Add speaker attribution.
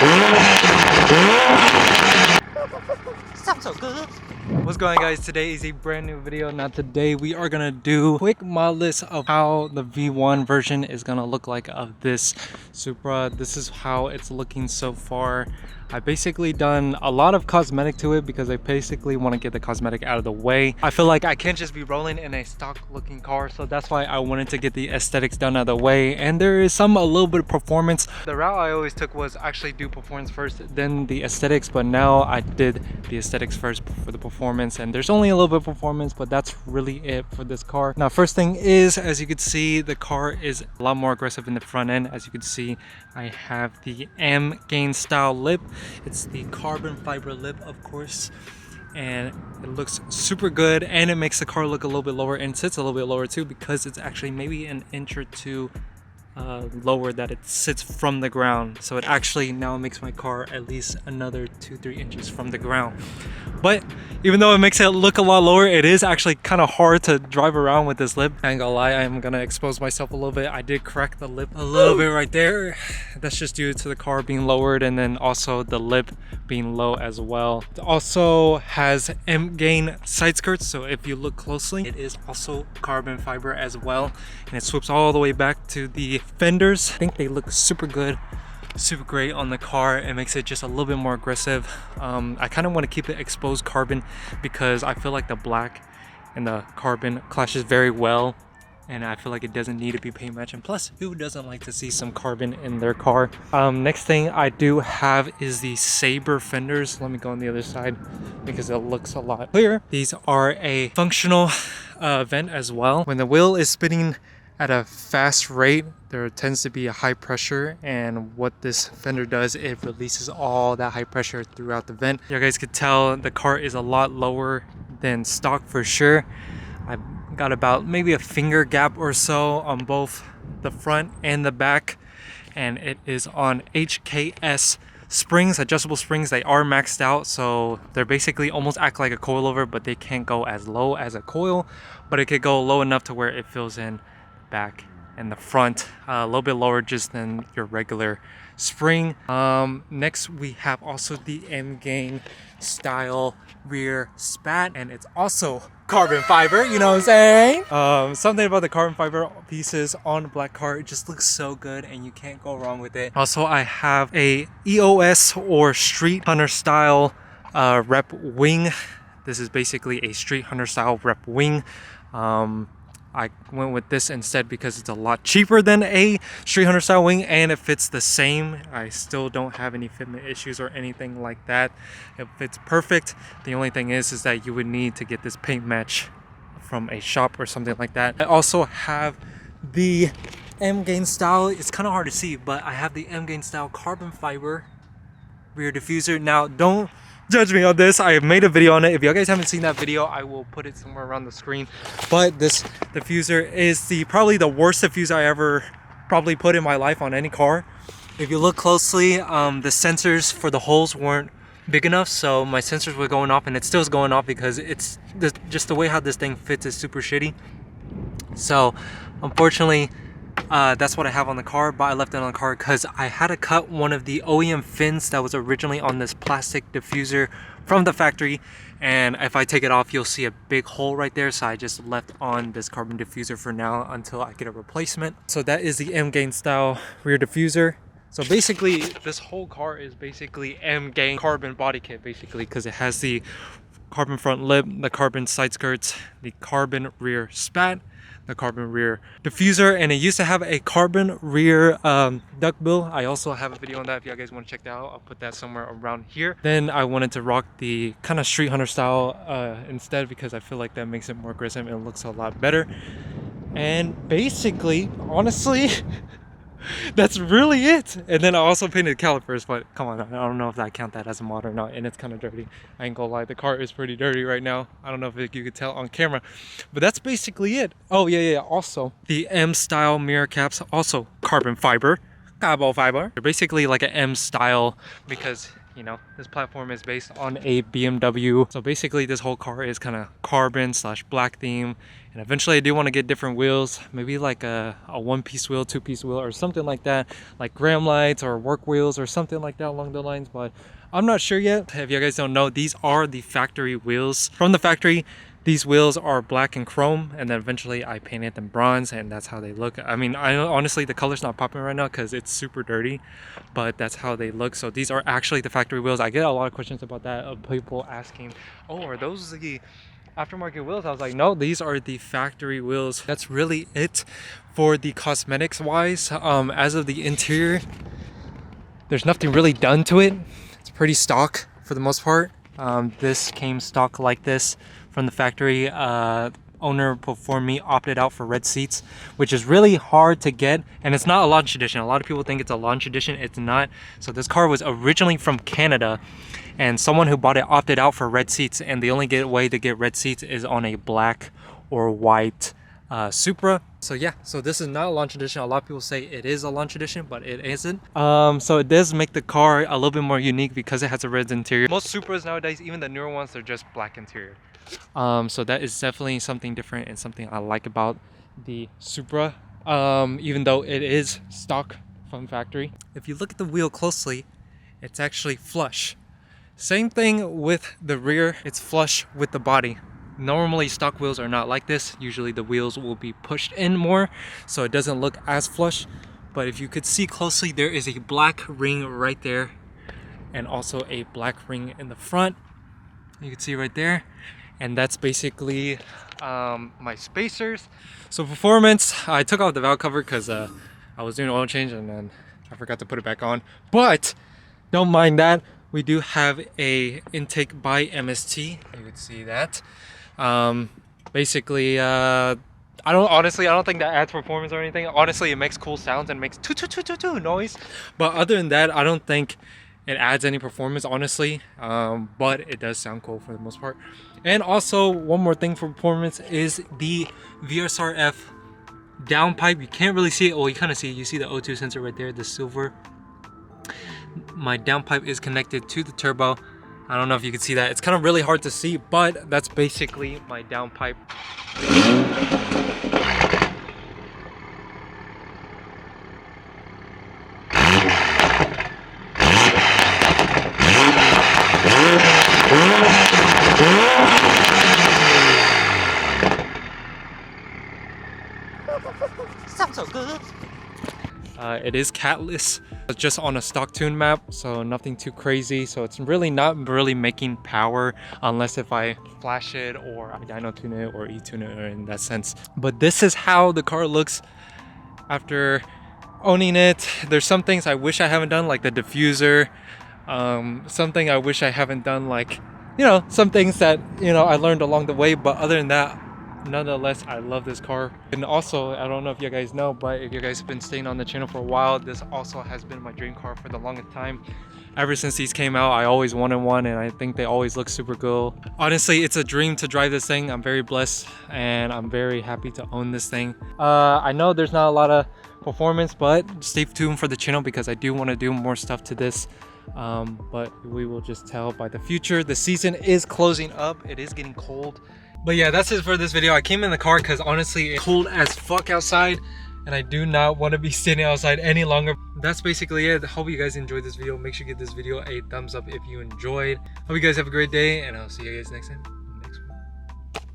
Speaker 1: Sounds so good. What's going on, guys? Today is a brand new video. Now today we are gonna do a quick mod list of how the V1 version is gonna look like of this Supra. This is how it's looking so far. I basically done a lot of cosmetic to it because I basically want to get the cosmetic out of the way. I feel like I can't just be rolling in a stock looking car, so that's why I wanted to get the aesthetics done out of the way. And there is a little bit of performance. The route I always took was actually do performance first, then the aesthetics, but now I did the aesthetics first for the performance, and there's only a little bit of performance, but that's really it for this car. Now, first thing is, as you can see, the car is a lot more aggressive in the front end. As you can see, I have the M Gain style lip. It's the carbon fiber lip, of course, and it looks super good, and it makes the car look a little bit lower and sits a little bit lower too, because it's actually maybe an inch or two lower that it sits from the ground. So it actually now makes my car at least another 2-3 inches from the ground. But even though it makes it look a lot lower, it is actually kind of hard to drive around with this lip. I ain't gonna lie, I'm gonna expose myself a little bit. I did crack the lip a little bit right there. That's just due to the car being lowered, and then also the lip being low as well. It also has M Gain side skirts, so if you look closely, it is also carbon fiber as well, and it swoops all the way back to the fenders. I think they look super good, super great on the car. It makes it just a little bit more aggressive. I kind of want to keep it exposed carbon because I feel like the black and the carbon clashes very well, and I feel like it doesn't need to be paint matched, and plus, who doesn't like to see some carbon in their car? Next thing I do have is the Sabre fenders. Let me go on the other side because it looks a lot clearer. These are a functional vent as well. When the wheel is spinning at a fast rate, there tends to be a high pressure, and what this fender does, it releases all that high pressure throughout the vent. You guys could tell the car is a lot lower than stock for sure. I've got about maybe a finger gap or so on both the front and the back, and it is on HKS springs, adjustable springs. They are maxed out, so they're basically almost act like a coilover, but they can't go as low as a coil, but it could go low enough to where it fills in back and the front, a little bit lower just than your regular spring. Next we have also the M Gain style rear spat, and it's also carbon fiber, you know what I'm saying? Something about the carbon fiber pieces on the black car, it just looks so good and you can't go wrong with it. Also, I have a EOS or Street Hunter style rep wing. This is basically a Street Hunter style rep wing. I went with this instead because it's a lot cheaper than a Street Hunter style wing, and it fits the same. I still don't have any fitment issues or anything like that. It fits perfect. The only thing is that you would need to get this paint match from a shop or something like that. I also have the M Gain style. It's kind of hard to see, but I have the M Gain style carbon fiber rear diffuser. Now, don't judge me on this. I have made a video on it. If you guys haven't seen that video, I will put it somewhere around the screen. But this diffuser is probably the worst diffuser I ever probably put in my life on any car. If you look closely, the sensors for the holes weren't big enough, so my sensors were going off, and it still is going off because it's just the way how this thing fits is super shitty. So unfortunately, that's what I have on the car, but I left it on the car because I had to cut one of the OEM fins that was originally on this plastic diffuser from the factory, and if I take it off, you'll see a big hole right there, so I just left on this carbon diffuser for now until I get a replacement. So that is the M Gain style rear diffuser. So basically, this whole car is basically M Gain carbon body kit, basically, because it has the carbon front lip, the carbon side skirts, the carbon rear spat, the carbon rear diffuser, and it used to have a carbon rear duck bill. I also have a video on that if you guys want to check that out. I'll put that somewhere around here. Then I wanted to rock the kind of Street Hunter style instead, because I feel like that makes it more aggressive and it looks a lot better. And basically, honestly, that's really it. And then I also painted calipers, but come on, I don't know if I count that as a mod or not, and it's kind of dirty. I ain't gonna lie, the car is pretty dirty right now. I don't know if you could tell on camera, but that's basically it. Oh yeah, also the M style mirror caps, also carbon fiber. They're basically like an M style because you know, this platform is based on a BMW. So basically this whole car is kind of carbon slash black theme. And eventually I do want to get different wheels, maybe like a one-piece wheel, two-piece wheel, or something like that, like Graham lights or work wheels or something like that along the lines. But I'm not sure yet. If you guys don't know, these are the factory wheels from the factory. These wheels are black and chrome, and then eventually I painted them bronze, and that's how they look. I mean, I honestly, the color's not popping right now because it's super dirty, but that's how they look. So these are actually the factory wheels. I get a lot of questions about that, of people asking, oh, are those the aftermarket wheels? I was like, no, these are the factory wheels. That's really it for the cosmetics wise. As of the interior, there's nothing really done to it. It's pretty stock for the most part. This came stock like this from the factory. Owner before me opted out for red seats, which is really hard to get, and it's not a launch edition. A lot of people think it's a launch edition. It's not. So this car was originally from Canada, and someone who bought it opted out for red seats, and the only way to get red seats is on a black or white Supra. So yeah, so this is not a launch edition. A lot of people say it is a launch edition, but it isn't. So it does make the car a little bit more unique because it has a red interior. Most Supras nowadays, even the newer ones, they're just black interior. So that is definitely something different and something I like about the Supra, even though it is stock from factory. If you look at the wheel closely, it's actually flush. Same thing with the rear, it's flush with the body. Normally stock wheels are not like this. Usually the wheels will be pushed in more, so it doesn't look as flush. But if you could see closely, there is a black ring right there, and also a black ring in the front. You can see right there, and that's basically my spacers. So performance, I took off the valve cover because I was doing oil change and then I forgot to put it back on. But don't mind that. We do have a intake by MST. You can see that. Basically, I don't think that adds performance or anything. Honestly, it makes cool sounds and makes toot noise. But other than that, I don't think it adds any performance, honestly. But it does sound cool for the most part. And also, one more thing for performance is the VSRF downpipe. You can't really see it. Well, you kind of see it. You see the O2 sensor right there, the silver. My downpipe is connected to the turbo. I don't know if you can see that. It's kind of really hard to see, but that's basically my downpipe. Sounds so good. It is catless. It's just on a stock tune map, so nothing too crazy. So it's really not really making power unless if I flash it or I dyno tune it or e-tune it in that sense. But this is how the car looks after owning it. There's some things I wish I haven't done, like the diffuser. Something I wish I haven't done, like, you know, some things that, you know, I learned along the way. But other than that, nonetheless, I love this car. And also, I don't know if you guys know, but if you guys have been staying on the channel for a while, this also has been my dream car for the longest time. Ever since these came out, I always wanted one, and I think they always look super cool. Honestly, it's a dream to drive this thing. I'm very blessed and I'm very happy to own this thing. I know there's not a lot of performance, but stay tuned for the channel because I do want to do more stuff to this. But we will just tell by the future. The season is closing up. It is getting cold. But yeah, that's it for this video. I came in the car because honestly it's cold as fuck outside and I do not want to be standing outside any longer. That's basically it. Hope you guys enjoyed this video. Make sure you give this video a thumbs up if you enjoyed. Hope you guys have a great day, and I'll see you guys next time.